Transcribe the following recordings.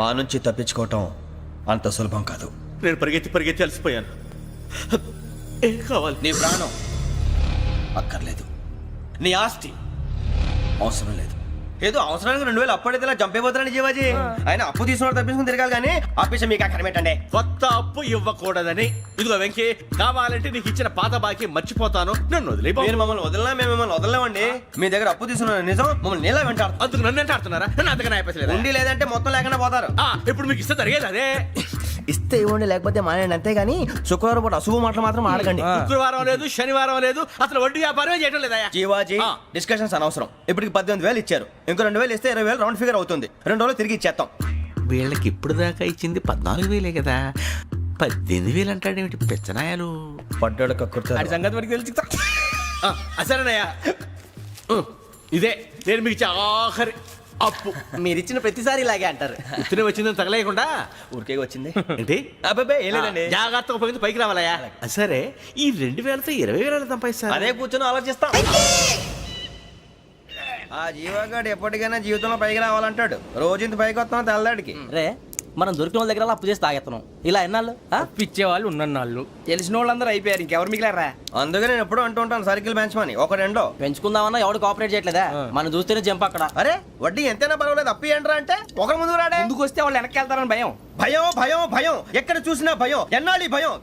మా నుంచి తప్పించుకోవటం అంత సులభం కాదు. నేను పరిగెత్తి అలసిపోయాను. ఏం కావాలి? నీ ప్రాణం అక్కర్లేదు, నీ ఆస్తి అవసరం లేదు. ఏదో అవసరానికి 2000 అప్పుడైతే ఇలా చంపేపోతారని జీవాజీ. ఆయన అప్పు తీసుకున్న తప్పించుకుని తిరగాలి కానీ ఆపేసి మీకు అక్కడ పెట్టండి. కొత్త అప్పు ఇవ్వకూడదని. ఇదిగో వెంకీ, కావాలంటే నీకు ఇచ్చిన పాత బాకీ మర్చిపోతాను, నన్ను వదిలే. మీరు మమ్మల్ని వదలనా? మేము మిమ్మల్ని వదలలేమండి. మీ దగ్గర అప్పు తీసుకున్న నిజం మమ్మల్ని నీలా వెంటాడు. అందుకు నన్ను ఎంత ఆడుతున్నారా? నన్ను అంతగా అయిపోలేదు. ఉండి లేదంటే మొత్తం లేకుండా పోతారు. ఇప్పుడు మీకు ఇస్తే జరిగేది అదే. ఇస్తే ఇవ్వండి, లేకపోతే మానేయండి, అంతేగాని శుక్రవారం పూట అశుభ మాటలు మాత్రం ఆడకండి. శుక్రవారం లేదు, శనివారం లేదు, అసలు వడ్డీ వ్యాపారమే చేయడం లేదా? జీవాజీ, డిస్కషన్స్ అనవసరం. ఇప్పటికి 18,000 ఇచ్చారు, ఇంకో 2,000 ఇస్తే 20,000 రౌండ్ ఫిగర్ అవుతుంది. 2 రోజులు తిరిగి ఇచ్చేస్తాం. వీళ్ళకి ఇప్పుడు దాకా ఇచ్చింది 14,000 కదా, 18,000 అంటాడేమిటి పెచ్చనాయాలు? పడ్డాడు కక్కుర్తాడు. సంగతి వరకు తెలుసు. సరేనయ్యా, ఇదే నేను మీకు ఇచ్చే ఆఖరి అప్పు. మీరు ఇచ్చిన ప్రతిసారి ఇలాగే అంటారు. ఇతనే వచ్చిందని తగలేయకుండా ఊరికే వచ్చింది ఏంటి? అబ్బాయి ఏం లేదండి. జాగ్రత్తగా ఉపయోగించి పైకి రావాలయ్యా. సరే, ఈ 2,000తో 20,000 సంపాదిస్తారు. అదే కూర్చొని ఆలోచిస్తాం. ఆ జీవగాడు ఎప్పటికైనా జీవితంలో పైకి రావాలంటాడు. రోజు ఇంత పైకి వస్తాం తెల్లడికి. రే, మనం దొరికిన వాళ్ళ దగ్గర అప్పు చేసి తాగెత్తనం. ఇలా ఎన్నాళ్ళు ఇచ్చే వాళ్ళు ఉన్నన్నాళ్ళు తెలిసిన వాళ్ళందరూ అయిపోయారు, ఇంకెవరు మిగిలారా? అందుకే నేను ఎప్పుడు అంటూ ఉంటాను సర్కిల్ పెంచమని. ఒక రెండో పెంచుకుందామన్నా ఎవడు కోఆపరేట్ చేయట్లేదా? మనం చూస్తేనే జంప్ అక్కడ. అరే వడ్డీ ఎంతైనా పర్వాలేదు, అప్పు ఏంట్రా అంటే ఒక ముందు రాడే. ముందుకు వస్తే వాళ్ళు వెనక్కి వెళ్తారని భయం. భయం భయం భయం, ఎక్కడ చూసినా భయం. ఎన్నాళ్ళు భయం?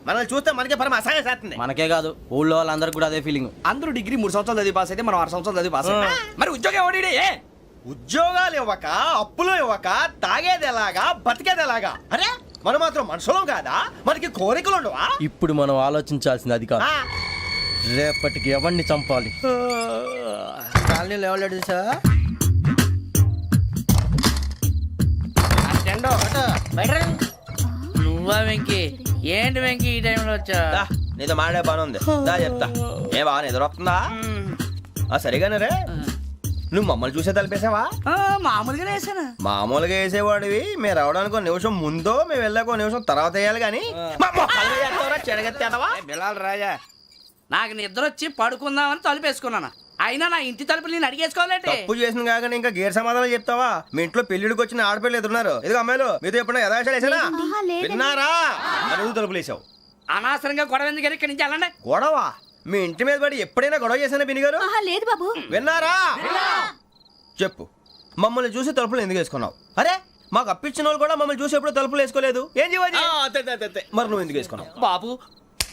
మనల్ని చూస్తే మనకే పరమ అసహాయం చేస్తుంది. మనకే కాదు, ఊళ్ళో వాళ్ళందరికీ కూడా అదే ఫీలింగ్. అందరూ డిగ్రీ 3 సంవత్సరాలు చదివి పాస్ అయితే మనం 6 సంవత్సరాలు చదివి పాస్ అయ్యాం. మరి ఉద్యోగం ఎవడి? ఉద్యోగాలు ఇవ్వక, అప్పులు ఇవ్వక, తాగేది ఎలాగా, బతికేది ఎలాగా? అరే మనం మాత్రం మనుషులం కాదా? మనకి కోరికలు ఉండవా? ఇప్పుడు మనం ఆలోచించాల్సింది అది కాదు, రేపటికి ఎవరిని చంపాలి. కాలనీలో ఎవరు సార్? నువ్వా వెంకీ? ఏంటి వెంకీ ఈ టైంలో వచ్చా? నీతో మాడే పని ఉంది, దా చెప్తా. ఏ బాగా నిద్రొస్తుందా? సరిగానే రే, నువ్వు మమ్మల్ని చూసే తలిపేసావా? మామూలుగానే వేసాను. మామూలుగా వేసేవాడివి. మేము రావడానికి 1 నిమిషం ముందో, మేము వెళ్ళాక 1 నిమిషం తర్వాత వేయాలి కానీ రాజా. నాకు నిద్ర వచ్చి పడుకుందామని తలుపేసుకున్నాను. అయినా నా ఇంటి తలుపులు నేను అడిగేసుకోవాలంటే తప్పు చేసిన కాక ఇంకా గేర్ సమాధానం చెప్తావా? మీ ఇంట్లో పెళ్లిడికి వచ్చిన ఆడపిల్లలు ఎదురున్నారు. ఇదిగో అమ్మాయిలు, మీతో ఎప్పుడైనా యథాశాలు వేసానా? విన్నారా? అడుగు తలుపులు వేసావు. అనవసరంగా గొడవ ఎందుకు? ఇక్కడి నుంచి వెళ్ళండి. గొడవ? మీ ఇంటి మీద పడి ఎప్పుడైనా గొడవ చేశానా బిని గారు? లేదు బాబు. విన్నారా? చెప్పు, మమ్మల్ని చూసి తలుపులు ఎందుకు వేసుకున్నావు? అరే మాకు అప్పించిన వాళ్ళు కూడా మమ్మల్ని చూసి ఎప్పుడు తలుపులు వేసుకోలేదు. ఏం జీవాజీ? మరి నువ్వు ఎందుకు వేసుకున్నావు? బాబు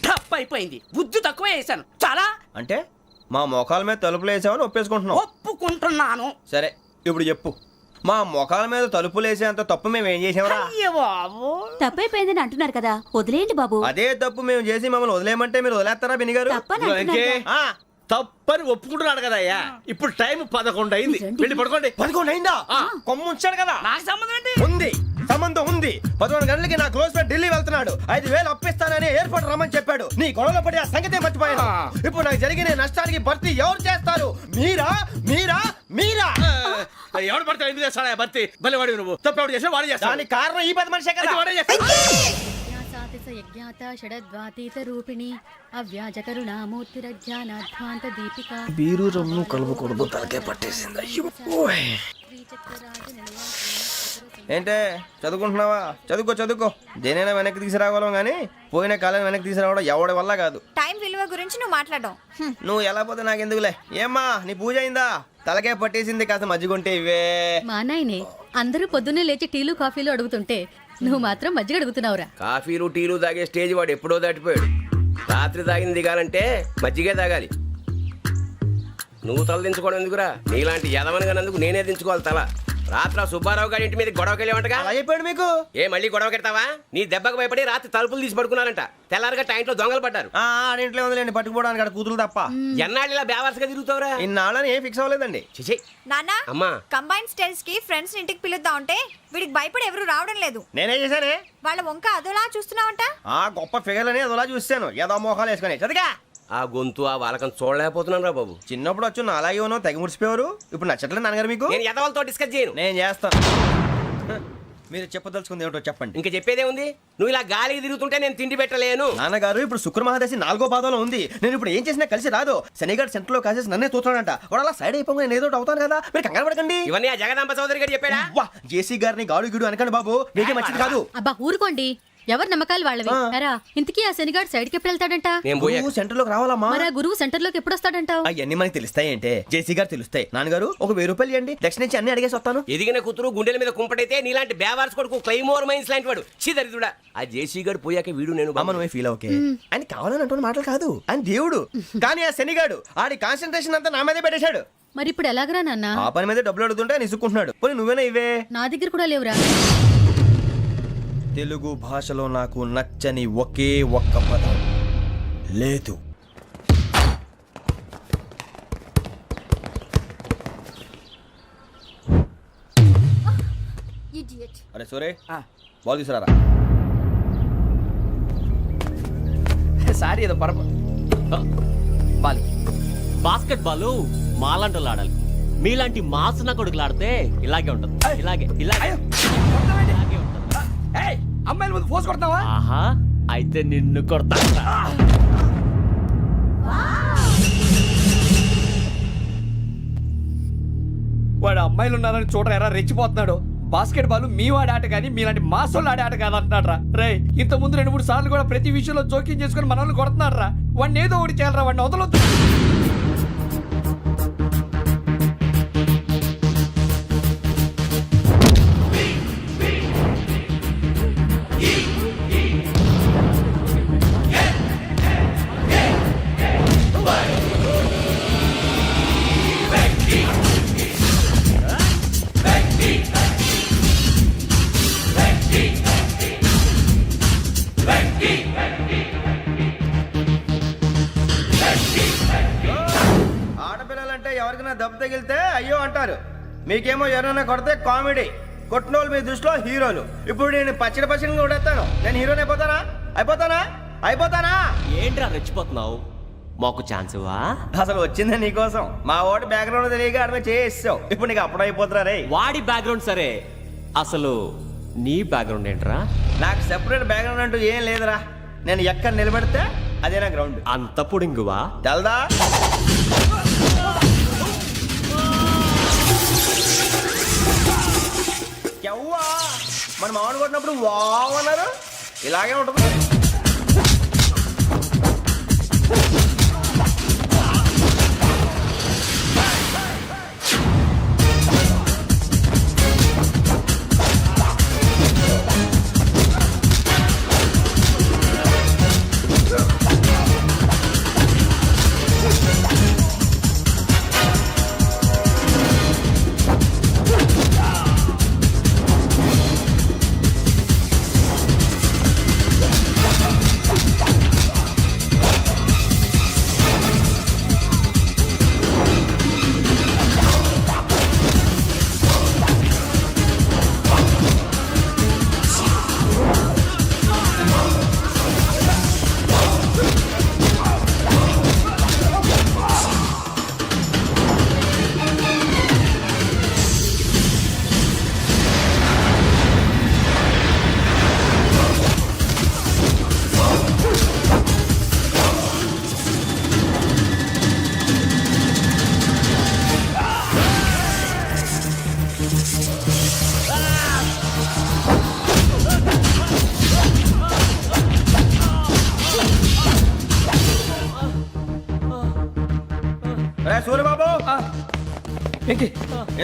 టప్ అయిపోయింది, బుద్ధి తక్కువ వేసాను చాలా. అంటే మా మోకాల మీద తలుపులు వేసామని ఒప్పేసుకుంటున్నావు? ఒప్పుకుంటున్నాను. సరే ఇప్పుడు చెప్పు, మా మొఖాల మీద తలుపులు వేసేంత తప్పు మేము ఏం చేసామరా? తప్పైపోయిందని అంటున్నారు కదా, వదిలేయండి బాబు. అదే తప్పు మేము చేసి మమ్మల్ని వదిలేయమంటే మీరు వదిలేస్తారా బిని గారు? తప్పని ఒప్పుకుంటున్నాడు కదా అయ్యా. ఇప్పుడు టైం 11 అయింది, వెళ్ళి పడుకోండి. 11 అయిందా? కొమ్ము ఉంచాడు కదా. నాకు సంబంధం ఏంటి? ఉంది, సంబంధం ఉంది. 11 గంటలకి నా క్లోజ్ ఫ్రెండ్ ఢిల్లీ వెళ్తున్నాడు. 5,000 అప్పిస్తానని ఎయిర్పోర్ట్ రమ్మని చెప్పాడు. నీ గొడవలో పడి ఆ సంగతే మర్చిపోయాను. ఇప్పుడు నాకు జరిగిన నష్టానికి భర్తీ ఎవరు చేస్తారు? మీరా మీరా మీరా? ఎవడు పడతావు? ఎందుకు చేస్తాడా భర్తీ? భలే వాడి నువ్వు. తప్పు ఎవడు చేసా వాడే చేస్తా. దానికి కారణం ఈ 10 మనిషే కదా. వాడే చేస్తా. బీరు రమ్ము కలుపుకూడదు, తలకే పట్టేసింది. ఏంటే చదువుకుంటున్నావా? చదువుకో. దేనైనా వెనక్కి తీసుకురావాలం కానీ పోయిన కాలం వెనక్కి తీసుకురావడం ఎవడి వల్ల కాదు. టైం విలువ గురించి నువ్వు మాట్లాడడం. నువ్వు ఎలా పోతే నాకు ఎందుకులే. ఏమ్మా నీ పూజ అయిందా? తలకే పట్టేసింది, కాస్త మజ్జిగుంటే ఇవే. మా నాయనే అందరూ పొద్దున్నే లేచి టీలు కాఫీలు అడుగుతుంటే నువ్వు మాత్రం మజ్జిగ అడుగుతున్నావురా. కాఫీలు టీలు తాగే స్టేజ్ వాడు ఎప్పుడో దాటిపోయాడు. రాత్రి తాగింది దిగాలంటే మజ్జిగే తాగాలి. నువ్వు తల దించుకోవడం ఎందుకురా? నీలాంటి యదవనగానందుకు నేనే దించుకోవాలి తల. రాత్రి సుబ్బారావు గారి ఇంటి మీద గొడవకి వెళ్ళేవంటగా. అలా చెప్పాడు మీకు? ఏ మళ్ళీ గొడవ కెడతావా? నీ దెబ్బకు భయపడి రాత్రి తలుపులు తీసి పడుకున్నారంట. తెల్లారగా టైంట్లో దొంగలు పడ్డారు. ఇంట్లో ఉందిలేండి, పట్టుకుపోవడానికి అక్కడ కూతురు తప్ప. ఎన్నాళ్ళు ఇలా బేవర్స్గా తిరుగుతావురా? ఇన్నాళ్ళని ఏం ఫిక్స్ అవ్వలేదండి. చిచి నాన్న, అమ్మా, కంబైన్ స్టైల్స్ కి ఫ్రెండ్స్ ఇంటికి పిలుద్దాం అంటే వీడికి భయపడి ఎవరు రావడం లేదు. నేనే చేశానే? వాళ్ళ వంక అదోలా చూస్తున్నావంట. గొప్ప ఫిగర్లని అదోలా చూస్తాను, ఏదో మోహాలు వేసుకొని. చదిగా ఆ గొంతు ఆ వాలకం చూడలేకపోతున్నాను రా బాబు. చిన్నప్పుడు వచ్చి నా అలాగే ఉన్నావు, తెగ ముడిచిపోయారు. ఇప్పుడు నచ్చట్లేదు నాన్నగారు మీకు? నేను యదవలతో డిస్కస్ చేయను. నేను చేస్తాను. మీరు చెప్పదలుచుకుంది ఏమిటో చెప్పండి. ఇంకా చెప్పేదే ఉంది. నువ్వు ఇలా గాలికి తిరుగుతుంటే నేను తిండి పెట్టలేను. నాన్నగారు ఇప్పుడు శుక్ర మహాదశి 4వ పాదంలో ఉంది. నేను ఇప్పుడు ఏం చేసినా కలిసి రాదు. శనిగారు సెంటర్ లో కాసేసి నన్నే చూస్తాడంట. వాడు అలా సైడ్ అయిపోయి నేను ఏదో ఒకటి అవుతాను కదా, మీరు కంగారు పడకండి. ఇవన్నీ ఆ జగదాంబ చౌదరి గారు చెప్పాడా? వా జేసీ గారిని గాడు గిడు అనకండి బాబు, మీకే మంచిది కాదు. అబ్బా ఊరుకోండి, ఎవరి నమ్మకాలు వాళ్ళవి. ఎరా ఇంతకీ ఆ శనిగాడు సైడ్ కి ఎప్పుడు వెళ్తాడంట? నేను పోయా. నువ్వు సెంటర్ లోకి రావాలమ్మా. మరి ఆ గురువు సెంటర్ లోకి ఎప్పుడు వస్తాడంటావు? అవన్నీ మనకి తెలుస్తాయి అంటే జేసీ గారు తెలుస్తాయి. నాన్నగారు ఒక 1000 రూపాయలు ఇవ్వండి, దక్షిణ నుంచి అన్ని అడిగేసి వస్తాను. ఎదిగిన కూతురు గుండెల మీద కుంపటైతే నీలాంటి బేవార్స్ కొడుకు క్లైమోర్ మైన్స్ లాంటి వాడు చీదరిదుడా. ఆ జేసీ గారు పోయాక వీడు నేను అమ్మ నువ్వే ఫీల్ ఓకే. ఆయన కావాలని అంటున్న మాటలు కాదు, ఆయన దేవుడు. కానీ ఆ శనిగాడు ఆడి కాన్సన్ట్రేషన్ అంతా నా మీదే పెట్టేశాడు. మరి ఇప్పుడు ఎలాగరా నాన్న? ఆ పని మీదే డబ్బులు అడుగుతుంటే నిసుక్కుంటున్నాడు. పోనీ నువ్వేనా ఇవే? నా దగ్గర కూడా లేవురా. తెలుగు భాషలో నాకు నచ్చని ఒకే ఒక్క పదం లేదు. అరే సూరే, బాల్ తీసుకురారా. సారీ ఏదో బాల్ బాస్కెట్ బాల్ మాలాంటి ఆడాలి. మీలాంటి మాసన కొడుకులు ఆడితే ఇలాగే ఉంటది. ఇలాగే ఇలాగే ఇలాగే ఉంటది. అమ్మాయిల ముందు ఫోర్స్ కొడతావా? ఆహా, అయితే నిన్ను కొడతా. వాడు అమ్మాయిలు ఉన్నారని చూడరా ఎరా రెచ్చిపోతున్నాడు. బాస్కెట్ బాల్ మీ వాడి ఆట కానీ మీలాంటి మాసోళ్ళు ఆడే ఆట కాదు అంటున్నాడు రా. రే ఇంత ముందు 2-3 సార్లు కూడా ప్రతి విషయంలో జోక్యం చేసుకుని మన వాళ్ళు కొడుతున్నాడు రా. వాడిని ఏదో ఒకటి చేయాలరా, వాడిని వదలొద్దు. ఆడపిల్లలంటే ఎవరికైనా దెబ్బ తగిలితే అయ్యో అంటారు, మీకేమో ఎవరైనా కొడితే కామెడీ. కొట్టిన వాళ్ళు మీ దృష్టిలో హీరోలు. ఇప్పుడు నేను పచ్చడి కొడేస్తాను, నేను హీరోని అయిపోతానా? ఏంట్రా రెచ్చిపోతున్నావు? మాకు ఛాన్స్ ఇవ్వా? అసలు వచ్చిందే నీకోసం. మా ఓటు బ్యాక్గ్రౌండ్ తెలియక అడిమే చేసావు. ఇప్పుడు నీకు అప్పుడు అయిపోతున్నా రే. వాడి బ్యాక్గ్రౌండ్ సరే, అసలు నీ బ్యాక్గ్రౌండ్ ఏంట్రా? నాకు సెపరేట్ బ్యాక్గ్రౌండ్ అంటూ ఏం లేదురా. నేను ఎక్కడ నిలబెడితే అదే నా గ్రౌండ్. అంత పొడింగువా? తెల్దా? ఎవ్వా మన మామిడి కొట్టినప్పుడు వావ్ అన్నారు, ఇలాగే ఉంటుంది. సూర్యబాబు,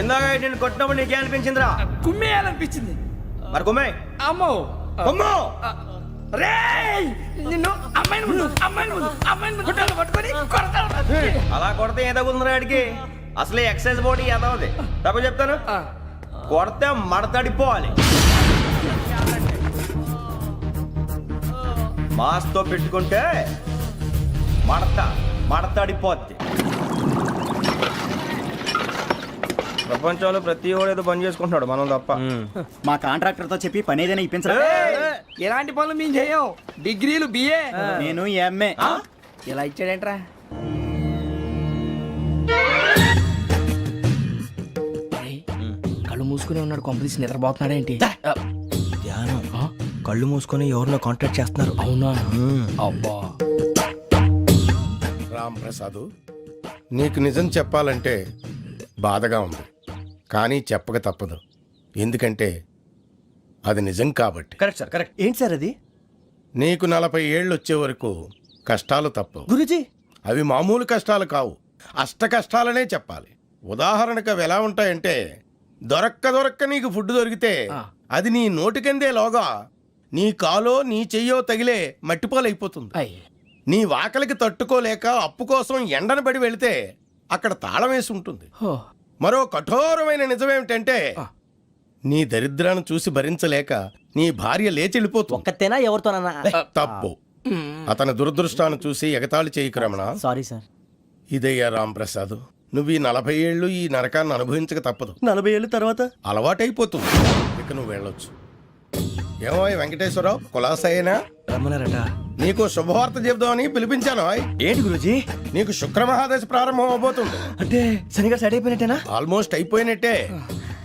ఇందాక నేను కొట్టినప్పుడు నీకే అనిపించిందిరా? కుమ్మేయాలనిపించింది. మరి కుమ్మే. అమ్మో కుమ్ము. రే నిన్ను అమ్మాయిని ముందు పట్టుకొని కొడతాను. అలా కొడితే ఏ తగ్గుతుందిరా ఆడికి? అసలే ఎక్సైజ్ బాడీ ఏదవుది. తప్ప చెప్తాను, కొడితే మడతడిపోవాలి. మాస్తో పెట్టుకుంటే మడతడిపోద్ది. ప్రపంచంలో ప్రతి వాడు ఏదో పని చేసుకుంటున్నాడు, మనం తప్ప. మా కాంట్రాక్టర్ తో చెప్పి పని ఏదైనా ఇప్పించరా? ఎలాంటి పనులు మేము చేయం. డిగ్రీలు బిఏ, నేను ఎంఏ. ఇలా ఇచ్చాడేంట్రా? కళ్ళు మూసుకునే ఉన్నాడు, కొంపదీసి నిద్రపోతున్నాడేంటి? కళ్ళు మూసుకొని ఎవరినో కాంటాక్ట్ చేస్తున్నారు. అవునా? అబ్బా. రామ్ ప్రసాద్, నీకు నిజం చెప్పాలంటే బాధగా ఉంది, కానీ చెప్పక తప్పదు. ఎందుకంటే అది నిజం కాబట్టి. Correct sir, correct. ఏంటి సార్ అది? నీకు 40 ఏళ్ళు వచ్చే వరకు కష్టాలు తప్పవు. గురూజీ, అవి మామూలు కష్టాలు కావు, అష్ట కష్టాలనే చెప్పాలి. ఉదాహరణకు అవి ఎలా ఉంటాయంటే, దొరక్క నీకు ఫుడ్ దొరికితే అది నీ నోటికందే లోగా నీ కాలో నీ చెయ్యో తగిలే మట్టిపాలైపోతుంది. నీ వాకలికి తట్టుకోలేక అప్పు కోసం ఎండను పడి వెళితే అక్కడ తాళం వేసి ఉంటుంది. మరో కఠోరమైన నిజమేమిటంటే, నీ దరిద్రాన్ని చూసి భరించలేక నీ భార్య లేచి వెళ్ళిపోతుంది. ఒక్కతేనా ఎవరితోనన్నా? తప్పు. అతని దురదృష్టాన్ని చూసి ఎగతాళి చేయకు రమణ. Sorry sir. ఇదయ్యా రాంప్రసాద్, నువ్వు ఈ 40 ఏళ్ళు ఈ నరకాన్ని అనుభవించక తప్పదు. 40 ఏళ్ళ తర్వాత అలవాటైపోతుంది. ఇక నువ్వు వెళ్ళొచ్చు. ఏమో వెంకటేశ్వరరావు, కులాసైనా రమ్మన్నారట. నీకు శుభవార్త చెబుదామని పిలిపించాను. ఏంటి గురూజీ? నీకు శుక్రమహాదశ ప్రారంభం అవబోతుంది. అంటే శనిగా సెట్ అయిపోయినట్టేనా? ఆల్మోస్ట్ అయిపోయినట్టే.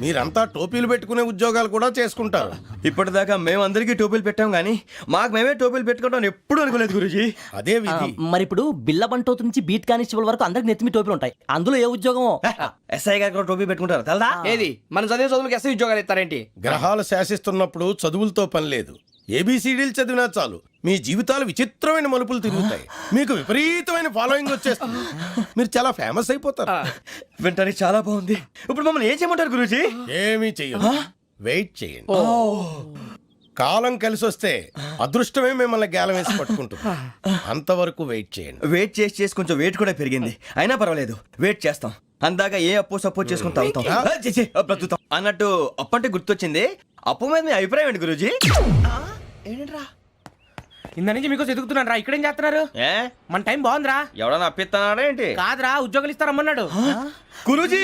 మీరంతా టోపీలు పెట్టుకునే ఉద్యోగాలు కూడా చేసుకుంటారు. ఇప్పటిదాకా మేమందరికీ టోపీలు పెట్టాం కానీ మాకు మేమే టోపీలు పెట్టుకుంటాం ఎప్పుడు అనుకోలేదు గురూజీ. అదే విధి. మరి ఇప్పుడు బిల్ల బంటోతు నుంచి బీట్ కానిస్టేబుల్ వరకు అందరికి నెత్తిమి టోపీలు ఉంటాయి. అందులో ఏ ఉద్యోగం? ఎస్ఐ గారు కూడా టోపీ పెట్టుకుంటారు తెలదా? ఏది మన చదివే చదువులకు ఎస్ఐ ఉద్యోగాలు ఇస్తారేంటి? గ్రహాలు శాసిస్తున్నప్పుడు చదువులతో పని లేదు. ఏబిసిడీలు చదివినా చాలు మీ జీవితాలు విచిత్రమైన మలుపులు తిరుగుతాయి. మీకు విపరీతమైన ఫాలోయింగ్ వచ్చేస్తుంది. మీరు చాలా ఫేమస్ అయిపోతారు. వింటానికి చాలా బాగుంది. ఇప్పుడు మమ్మల్ని ఏం చేయమంటారు గురూజీ? ఏమీ చెయ్యదు, వెయిట్ చేయండి. కాలం కలిసి వస్తే అదృష్టమే మిమ్మల్ని గేలం వేసి పట్టుకుంటుంది. అంతవరకు వెయిట్ చేయండి. వెయిట్ చేసి కొంచెం వెయిట్ కూడా పెరిగింది. అయినా పర్వాలేదు, వెయిట్ చేస్తాం. అందాక ఏ అప్పు సపోర్ట్ చేసుకుని తాగుతాం, బ్రతుకుతాం అన్నట్టు. అప్పు అంటే గుర్తొచ్చింది. అప్పు మీద మీ అభిప్రాయం ఏంటి గురూజీ? ఏంటరా ఇంత నుంచి మీకు ఎదుగుతున్నాను రా. ఇక్కడేం చేస్తున్నారు? ఏ మన టైం బాగుందిరా. ఎవడన్నా అప్పిస్తున్నాడా ఏంటి? కాదురా, ఉద్యోగాలు ఇస్తారమ్మన్నాడు. గురూజీ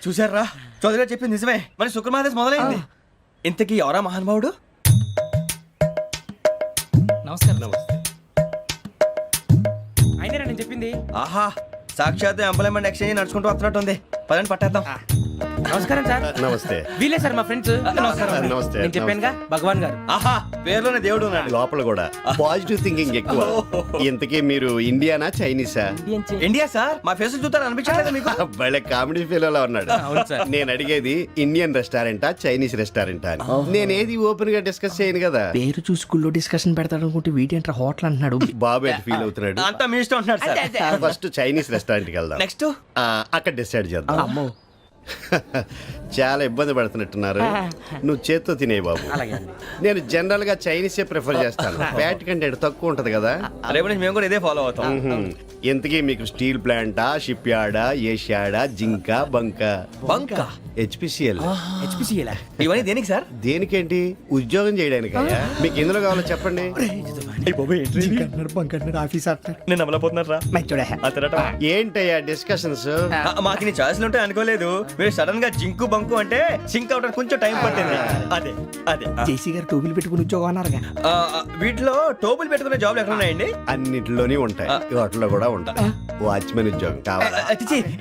చూసారా, చౌదరిగా చెప్పింది నిజమే. మరి శుక్రమాదేశ్ మొదలైంది. ఇంతకీ ఎవరా మహానుభావుడు? నమస్కారం. అయినా నేను చెప్పింది. ఆహా, సాక్షాత్ ఎంప్లాయ్మెంట్ ఎక్స్చేంజ్ నడుచుకుంటూ వస్తున్నట్టు ఉంది. పదండి పట్టేద్దాం. నమస్కారం సార్. నమస్తే. వీలే సార్ మా ఫ్రెండ్స్. నమస్తే. నేను చెప్పానుగా, భగవాన్ గారు. ఆహా, పేరులోనే దేవుడు ఉన్నాడు. లోపల కూడా పాజిటివ్ థింకింగ్ ఎక్కువ. ఇంతకీ మీరు ఇండియానా చైనీసా? India sir. మా ఫేస్ చూస్తారు అనిపించలేదు మీకు? భలే కామెడీ ఫీల్ అలా ఉన్నాడు. నేను అడిగేది ఇండియన్ రెస్టారెంటా చైనీస్ రెస్టారెంటా అని. నేనేది ఓపెన్ గా డిస్కస్ చేయను కదా. పేరు చూసి స్కూల్లో డిస్కషన్ పెడతాడు అనుకుంటే వీటేంట్రా హోటల్ అంటున్నాడు. బాబు ఎట్ ఫీల్ అవుతున్నాడు. అంతా మీ ఇష్టం ఉంటున్నాడు సార్. ఫస్ట్ చైనీస్ రెస్టారెంట్ కి వెళ్దాం. నెక్స్ట్ అక్కడ డిసైడ్ చేద్దాం. చాలా ఇబ్బంది పడుతున్నట్టున్నారు. నువ్వు చేత్తో తినే బాబు. నేను జనరల్ గా చైనీసే ప్రిఫర్ చేస్తాను. ఫ్యాట్ కంటెంట్ తక్కువ ఉంటది కదా. రేపు నుంచి మేము కూడా ఇదే ఫాలో అవుతాం. ఎంతకీ మీకు స్టీల్ ప్లాంటా, షిప్ యార్డా, ఏషియాడా, జింక, బంక, హెచ్పిసిఎల్. ఇవన్నీ దేనికి సార్? దేనికేంటి? ఉద్యోగం చేయడానికి. మీకు ఎందులో కావాలో చెప్పండి. నేను అమలపోతున్నారా? ఏంటయ్యా డిస్కషన్స్? మాకు నీ ఛాయిస్లు ఉంటాయి అనుకోలేదు. మీరు సడన్ గా జింకు బంకు అంటే సింక్ అవడానికి కొంచెం టైం పట్టింది. అదే అదే జేసీ గారు టోపీలు పెట్టుకుని ఉద్యోగం అన్నారుగా. వీటిలో టోపులు పెట్టుకునే జాబ్లు ఎక్కడ ఉన్నాయండి? అన్నిటిలోనే ఉంటాయి, వాటిలో కూడా ఉంటాయి. వాచ్మెన్ ఉద్యోగం కావాలా?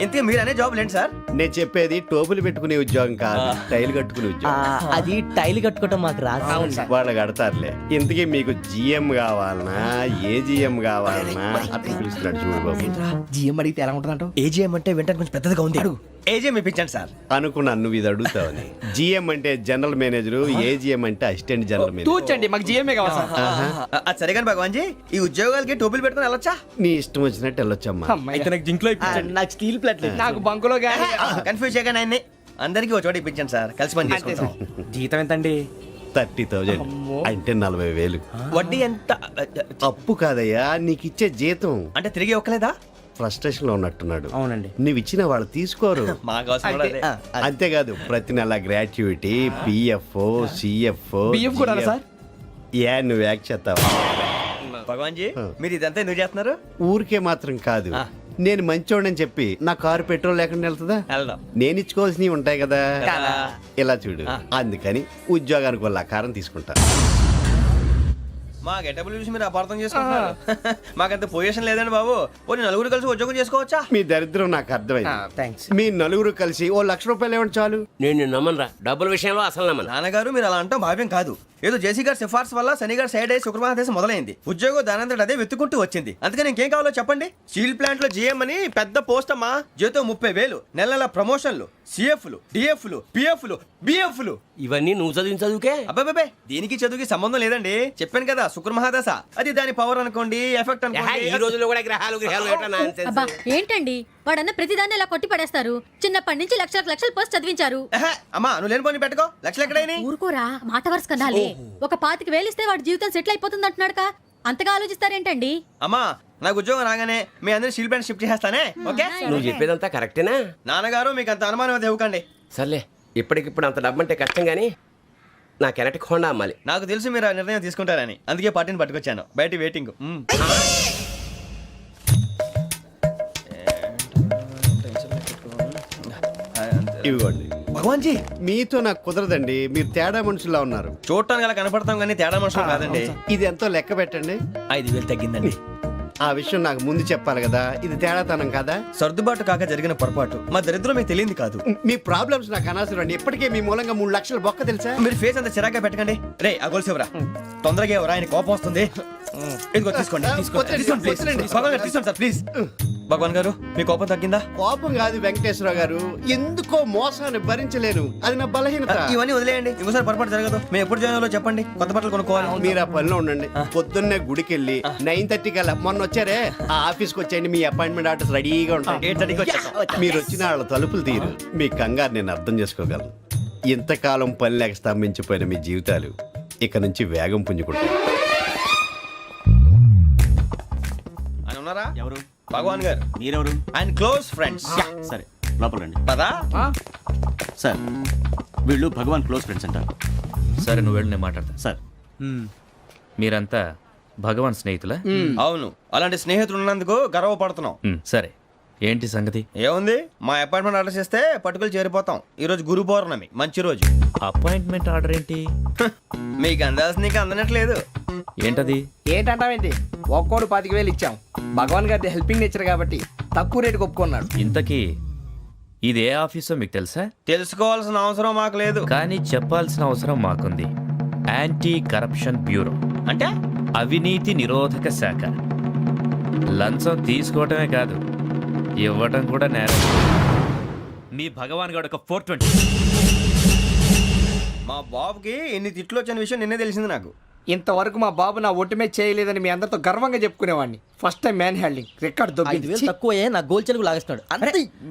ఇంతకీ మీరు అనే జాబ్ ఏంటి సార్? నేను చెప్పేది టోపులు పెట్టుకునే ఉద్యోగం కాదు, టైల్ కట్టుకునే ఉద్యోగం. అది టైల్ కట్టుకోవటం మాకు రాదు. వాళ్ళు కడతారులే. ఇంతకీ మీకు జిఎం కావాలనా, ఏ జిఎం కావాలనా? అట్లా పిలుస్తున్నాడు చూడు బాబు. జిఎం అడిగితే ఎలా ఉంటుందంట? ఏజీఎం అంటే వెంటనే కొంచెం పెద్దదిగా ఉంది. ఏజీఎం ఇప్పించండి సార్. అనుకున్నాను నువ్వు ఇది అడుగుతావని. జిఎం అంటే జనరల్ మేనేజర్, ఏజిఎం అంటే అసిస్టెంట్ జనరల్ మేనేజర్. తూచండి, మాకు జిఎంఏ కావాలి సార్. అది సరే కానీ భగవాన్ జీ, ఈ ఉద్యోగాలకి టోపీలు పెట్టుకుని వెళ్ళొచ్చా? నీ ఇష్టం వచ్చినట్టు వెళ్ళొచ్చమ్మా. అయితే నాకు జింక్ లో నాకు స్టీల్ ప్లేట్ లేదు. నాకు బంకులో గానీ. కన్ఫ్యూజ్ చేయగానే ఆయన్ని అందరికీ ఒక చోట ఇప్పించండి సార్. కలిసి పని చేసుకుంటాం. జీతం ఎంతండి? 30,000 అంటే 40,000. వడ్డీ ఎంత? అప్పు కాదయ్యా, నీకు ఇచ్చే జీతం. అంటే తిరిగి ఒక్కలేదా? ఫ్రస్ట్రేషన్ లో ఉన్నట్టున్నాడు. అవునండి. నువ్వు ఇచ్చిన వాళ్ళు తీసుకోరు. మాకు అవసరం కూడా అదే. అంతేకాదు ప్రతి నెల గ్రాట్యుటీ, పిఎఫ్, సిఎఫ్. బియ్యం కూడా సార్? ఏ నువ్వు యాక్ చేస్తావా? భగవాన్ జీ, మీరు ఇదంతా ఎందుకు చేస్తున్నారు? ఊరికే మాత్రం కాదు, నేను మంచోడని చెప్పి నా కారు పెట్రోల్ లేకుండా వెళ్తుందా? వెళ్దాం. నేను ఇచ్చుకోవాల్సినవి ఉంటాయి కదా. ఇలా చూడు, అందుకని ఉద్యోగానికి వాళ్ళ ఆకారం తీసుకుంటా. మా గెటబుల్ చూసి మీరు అపార్థం చేసుకుంటున్నారు. మాకంత పొజిషన్ లేదండి బాబు. ఓ నలుగురు కలిసి ఉద్యోగం చేసుకోవచ్చా? మీ దరిద్రం నాకు అర్థమైంది. థ్యాంక్స్. మీ నలుగురు కలిసి ఓ ₹1,00,000 ఇవ్వండి చాలు. నేను నమ్మనరా, డబ్బుల విషయంలో అసలు నమ్మను. నాన్నగారు మీరు అలా అంటాం భావ్యం కాదు. ఏదో జేసీ గారి సిఫార్సు వల్ల శని గారు సైడ్ అయ్యి శుక్రమహాదేశం మొదలైంది. ఉద్యోగం దానంతటి అదే వెతుకుంటూ వచ్చింది. అందుకని ఇంకేం కావాలో చెప్పండి. స్టీల్ ప్లాంట్ లో జీఎం అని పెద్ద పోస్ట్ అమ్మా. జీతం 30,000, నెల నెల ప్రమోషన్లు, సిఎఫ్లు, డిఎఫ్లు, పిఎఫ్లు, బిఎఫ్లు. ఇవన్నీ నువ్వు చదివిన చదువుకే. అబ్బాబే దీనికి చదువుకి సంబంధం లేదండి. చెప్పాను కదా శుక్రమహాదశ. అది దాని పవర్ అనుకోండి, ఎఫెక్ట్ ఈ అనుకోండి. రోజుల్లో కూడా గ్రహాలు ఎట్లా nonsense? అబ్బా ఏంటండి వాడన్న ప్రతిదాన్ని ఇలా కొట్టి పడేస్తారు. చిన్నప్పటి నుంచి లక్షల పోస్ట్ చదివించారు. ఎహె, అమ్మా నువ్వు లేని పోనీ పెట్టుకో. లక్షలు ఎక్కడైనా ఊరుకోరా, మాట వరుస కదాలే. ఒక 25,000 ఇస్తే వాడి జీవితం సెటిల్ అయిపోతుంది అంటున్నాడుగా. అంతగా ఆలోచిస్తారేంటండి? అమ్మా నాకు ఉద్యోగం రాగానే మీ అందరి స్టీల్ ప్లాంట్ షిఫ్ట్ చేస్తానే. ఓకే నువ్వు చెప్పేదంతా కరెక్టేనా? నాన్నగారు మీకు అంత అనుమానం అయితే ఇవ్వకండి. సర్లే, ఇప్పటికిప్పుడు అంత డబ్బు అంటే కష్టం కానీ నా కెనటిక్ హోండా అమ్మాలి. నాకు తెలుసు మీరు ఆ నిర్ణయం తీసుకుంటారని, అందుకే పార్టీని పట్టుకొచ్చాను. బయట వెయిటింగ్. ఇవ్వండి. భగవాన్ జీ మీతో నాకు కుదరదండి. మీరు తేడా మనుషుల్లా ఉన్నారు. చూడటానికి అలా కనపడతాం కానీ తేడా మనుషులు కాదండి. ఇది ఎంతో లెక్క పెట్టండి. 5,000 తగ్గిందండి. ఆ విషయం నాకు ముందు చెప్పాలి కదా. ఇది తేడాతనం కదా. సర్దుబాటు కాక జరిగిన పొరపాటు. మా దరిద్రం మీకు తెలియంది కాదు. మీ ప్రాబ్లమ్స్ నాకు అనవసరం అండి. ఇప్పటికే మీ మూలంగా 3 లక్షలు బొక్క తెలుసా. మీరు ఫేస్ అంత చిరాగ్గా పెట్టకండి. రే ఆ గొలుసు ఎవరా? తొందరగా ఎవరా? ఆయన కోపం వస్తుంది. ఇదిగో తీసుకోండి. వద్దండి, తీసుకోండి, please. వద్దండి. భగవాన్ గారు తీసుకోండి సార్ ప్లీజ్. భగవాన్ గారు మీ కోపం తగ్గిందా? కోపం కాదు వెంకటేశ్వరరావు గారు, ఎందుకో మోసాన్ని భరించలేను. అది నా బలహీనత. ఇవన్నీ వదిలేయండి. ఇంకోసారి పొరపాటు జరగదు. మేము ఎప్పుడు జాయిన్ అవ్వాలో చెప్పండి. కొత్త బట్టలు కొనుక్కోవాలి. మీరు ఆ పనిలో ఉండండి. పొద్దున్నే గుడికి వెళ్ళి 9:30 కల్లా, మొన్న వచ్చారే ఆ ఆఫీస్కి వచ్చేయండి. మీ అపాయింట్మెంట్ ఆర్డర్స్ రెడీగా ఉంటాయి. 8:30కి వచ్చేస్తాం. మీరు వచ్చిన వాళ్ళ తలుపులు తీరు. మీ కంగారు నేను అర్థం చేసుకోగలను. ఇంతకాలం పని లేక స్తంభించిపోయిన మీ జీవితాలు ఇక నుంచి వేగం పుంజుకుంటాయి. ఆయన ఉన్నారా? ఎవరు? భగవాన్ గారు. మీరెవరు? ఆయన క్లోజ్ ఫ్రెండ్స్. సరే లోపల రండి. పదా సార్ వీళ్ళు భగవాన్ క్లోజ్ ఫ్రెండ్స్ అంటారు. సరే నువ్వు వెళ్ళి నేను మాట్లాడతా. సార్ మీరంతా భగవాన్ స్నేహితులా? అవును, అలాంటి స్నేహితులు ఉన్నందుకు గర్వపడుతున్నాం. సరే ఏంటి సంగతి? ఏముంది, మా అపాయింట్మెంట్ ఆర్డర్ చేస్తే పట్టుకులు చేరిపోతాం. ఈ రోజు గురు పౌర్ణమి, మంచి రోజు. అపాయింట్మెంట్ ఆర్డర్ ఏంటి? మీకు అందాల్సిన నీకు అందనట్లేదు. ఏంటది? ఏంటంటావేంటి? ఒక్కోడు 25,000 ఇచ్చాం. భగవాన్ గారి హెల్పింగ్ నేచర్ కాబట్టి తక్కువ రేటుకి ఒప్పుకున్నాడు. ఇంతకీ ఇది ఏ ఆఫీసో మీకు తెలుసా? తెలుసుకోవాల్సిన అవసరం మాకు లేదు. కానీ చెప్పాల్సిన అవసరం మాకుంది. యాంటీ కరప్షన్ బ్యూరో, అంటే అవినీతి నిరోధక శాఖ. లంచం తీసుకోవటమే కాదు, ఇవ్వటం కూడా నేరం. మీ భగవాన్ గారు ఒక 420. మా బాబుకి ఎన్ని తిట్లు వచ్చిన విషయం నిన్నే తెలిసింది నాకు. ఇంతవరకు మా బాబు నా ఒట్టుమే చేయలేదని మీ అందరితో గర్వంగా చెప్పుకునేవాడిని. First time man handing record 5,000 తక్కువే నా గోల్ చెలుగు లాగేస్తున్నాడు.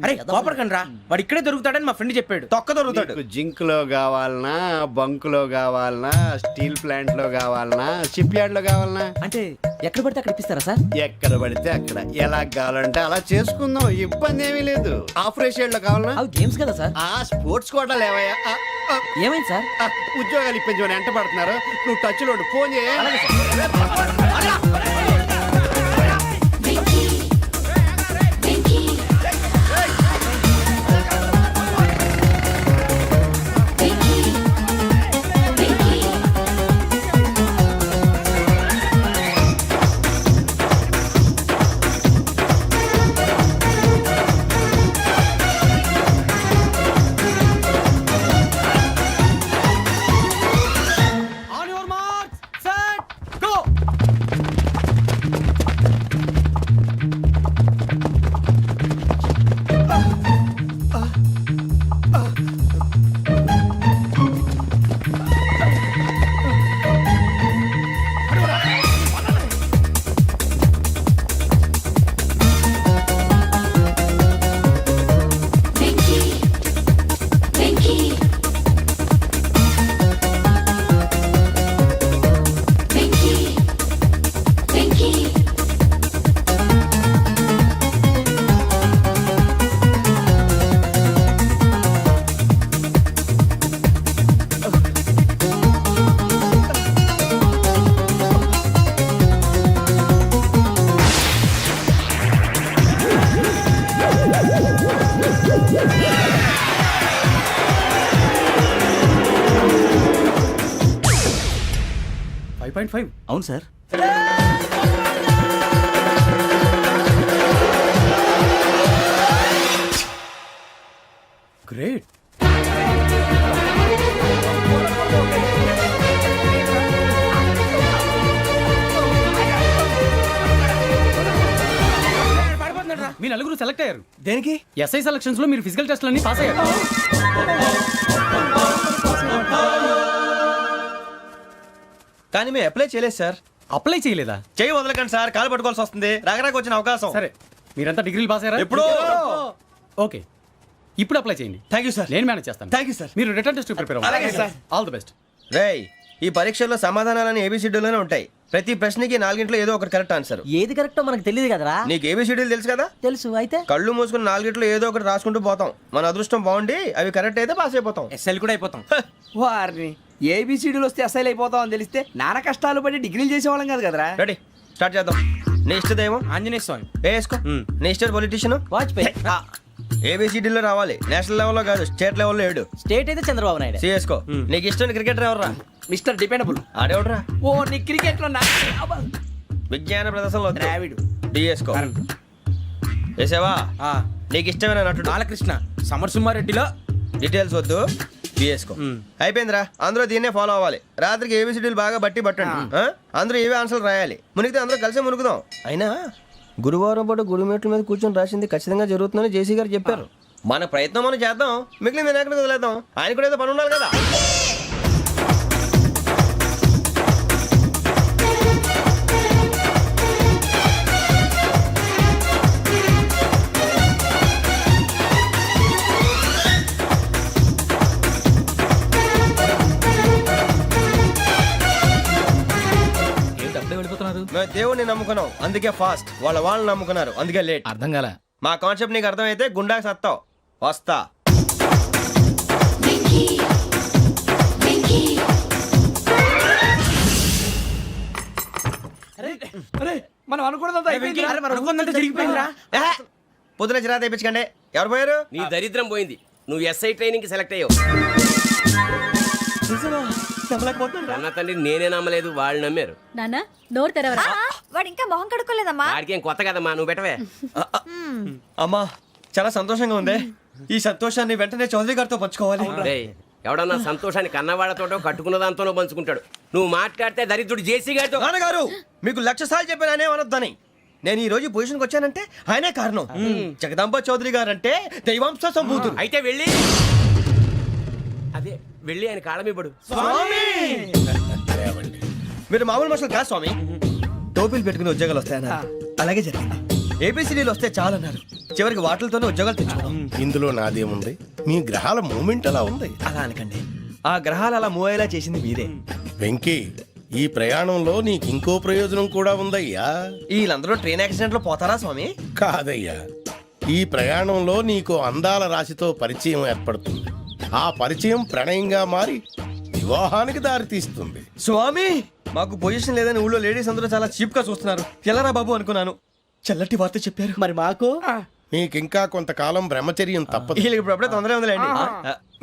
అరే కోపడకండి రా, వాడు ఇక్కడే దొరుకుతాడని మా ఫ్రెండ్ చెప్పాడు. తొక్క దొరుకుతాడు. మీకు జింక్ లో కావాలనా, బంక్ లో కావాలనా, స్టీల్ ప్లాంట్ లో కావాలనా, షిప్ యార్డ్ లో కావాలనా? అంటే ఎక్కడ పడితే అక్కడ ఇప్పిస్తారా సార్? ఎక్కడ పడితే అక్కడ, ఎలా కావాలంటే అలా చేసుకుందాం. ఇబ్బంది ఏమీ లేదు. ఆపరేషన్ లో కావాలనా? అవి గేమ్స్ కదా సార్. ఆ స్పోర్ట్స్ కోటా లేవయ్యా. ఏమైంది సార్? ఉద్యోగాలు ఇప్పించమని ఎంట పడుతున్నారు. నువ్వు టచ్ లో ఫోన్ చేయ. అవును సార్. గ్రేట్. మీ నలుగురు సెలెక్ట్ అయ్యారు దేనికి? ఎస్ఐ సెలక్షన్స్ లో మీరు ఫిజికల్ టెస్ట్ అన్ని పాస్ అయ్యారు. కానీ మేము అప్లై చేయలేదు సార్. అప్లై చేయలేదా? చేయి వదలకండి సార్, కాలు పట్టుకోవాల్సి వస్తుంది. రాగరాకు వచ్చిన అవకాశం. సరే మీరంతా డిగ్రీలు పాస్ అయ్యారా? ఎప్పుడో. ఓకే ఇప్పుడు అప్లై చేయండి. Thank you sir. నేను మేనేజ్ చేస్తాను. Thank you sir. మీరు రిటర్న్ టెస్ట్ ప్రిపేర్ అవ్వండి. అలాగే సార్. All the best. రేయ్, ఈ పరీక్షల్లో సమాధానాలని ఏబిసిడ్యూల్లోనే ఉంటాయి. ప్రతి ప్రశ్నకి 4 ఏదో ఒకటి కరెక్ట్ ఆన్సర్. ఏది కరెక్టో మనకు తెలియదు కదరా. నీకు ఏబిసిడ్యూల్ తెలుసు కదా? తెలుసు. అయితే కళ్ళు మూసుకుని 4 ఏదో ఒకటి రాసుకుంటూ పోతాం. మన అదృష్టం బాగుండి అవి కరెక్ట్ అయితే పాస్ అయిపోతాం. ఎస్ఎల్ కూడా అయిపోతాం. వారిని ఏబిసిడీలు వస్తే అసైల్ అయిపోతాం అని తెలిస్తే నాన్న కష్టాలు పడి డిగ్రీలు చేసేవాళ్ళం కాదు కదరా. రెడీ, స్టార్ట్ చేద్దాం. నీ ఇష్టదేమో ఆంజనేయ స్వామి. వేసుకో. నీ ఇష్ట పొలిటీషియన్ వాజ్పేయి. ఏబిసిడీలో రావాలి. నేషనల్ లెవెల్లో కాదు, స్టేట్ లెవెల్లో 7. స్టేట్ అయితే చంద్రబాబు నాయుడు. సిఎస్కో. నీకు ఇష్టం క్రికెటర్ ఎవర్రా? Mister dependable. ఆడేవడరా? ఓ నీ క్రికెట్ లో విజ్ఞాన ప్రదర్శనలో ద్రావిడు. డిఎస్కో. వేసావా? నీకు ఇష్టమైన నటుడు? బాలకృష్ణ. సమర్సుమారెడ్డిలో డీటెయిల్స్ వద్దు, బిఎస్కో. అయిపోయిందిరా. అందరూ దీన్నే ఫాలో అవ్వాలి. రాత్రికి ఏబిసిడీలు బాగా బట్టి పట్టండి. అందరూ ఏవే ఆన్సర్లు రాయాలి. మునిగితే అందరూ కలిసి మునుగుదాం. అయినా గురువారం పాటు గురుమేట్ల మీద కూర్చొని రాసింది ఖచ్చితంగా జరుగుతుందని జేసీ గారు చెప్పారు. మన ప్రయత్నం మనం చేద్దాం, మిగిలింది నేను ఎక్కడికి వదిలేద్దాం. ఆయన కూడా ఏదో పని ఉండాలి కదా. మేము దేవుడిని నమ్ముకున్నాం, అందుకే ఫాస్ట్. వాళ్ళని నమ్ముకున్నారు, అందుకే లేట్. అర్థం కాల. మా కాన్సెప్ట్ నీకు అర్థమైతే గుండాకి సత్తావు. వస్తా. మనం అనుకున్నదంతా జరిగిపోయిందిరా. పొద్దున చిరా తెప్పించకండి. ఎవరు పోయారు? నీ దరిద్రం పోయింది. నువ్వు ఎస్ఐ ట్రైనింగ్ కి సెలెక్ట్ అయ్యావు. అన్న తండ్రి నేనే నమ్మలేదు, వాళ్ళు నమ్మారు. నాన్న నోరు తెరవరా. వాడు ఇంకా మొహం కడుక్కోలేదమ్మా. వాడికి ఏం కొత్త కదమ్మా, నువ్వు పెట్టవే. అమ్మా చాలా సంతోషంగా ఉంది. ఈ సంతోషాన్ని వెంటనే చౌదరి గారితో పంచుకోవాలి. రేయ్, ఎవడన్నా సంతోషాన్ని కన్నవాళ్లతోటో కట్టుకున్న దాంతోనో పంచుకుంటాడు. నువ్వు మాట్లాడితే దరిద్రుడు జేసీ గారితో. నాన్నగారు మీకు 1,00,000 సార్లు చెప్పాను ఆయనే అనొద్దని. నేను ఈ రోజు పొజిషన్కి వచ్చానంటే ఆయనే కారణం. జగదాంబ చౌదరి గారు అంటే దైవాంశ సంభూతుడు. అయితే వెళ్ళి అదే వెళ్ళి ఆయన కాళ్ళమివ్వడు. మీరు మామూలు మనుషులు కాదు స్వామి. టోపీలు పెట్టుకుని ఉద్యోగాలు వస్తాయన్నారు, అలాగే జరిగింది. ఏబిసిడీలు వస్తే చాలన్నారు, చివరికి వాటిలతోనే ఉద్యోగాలు తెచ్చుకున్నాం. ఇందులో నాదేముంది? మీ గ్రహాల మూమెంట్ అలా ఉంది. అలా అనకండి, ఆ గ్రహాలు అలా మూవ్ అయ్యేలా చేసింది మీరే. వెంకీ, ఈ ప్రయాణంలో నీకు ఇంకో ప్రయోజనం కూడా ఉందయ్యా. వీళ్ళందరూ ట్రైన్ యాక్సిడెంట్ లో పోతారా స్వామి? కాదయ్యా, ఈ ప్రయాణంలో నీకు అందాల రాశితో పరిచయం ఏర్పడుతుంది. ఆ పరిచయం ప్రణయంగా మారి వివాహానికి దారితీస్తుంది. స్వామి మాకు పొజిషన్ లేదని ఊళ్ళో లేడీస్ అందరూ చాలా చీప్ గా చూస్తున్నారు. ఎలారా బాబు అనుకున్నాను. చల్లటి వార్త చెప్పారు. మరి మాకు నీకింకా కొంతకాలం బ్రహ్మచర్యం తప్పదు. వీళ్ళకి ఇప్పుడు అప్పుడే తొందరగా ఉందిలేండి.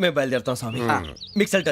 మేము బయలుదేరుతాం స్వామి. మిక్సెల్ టచ్.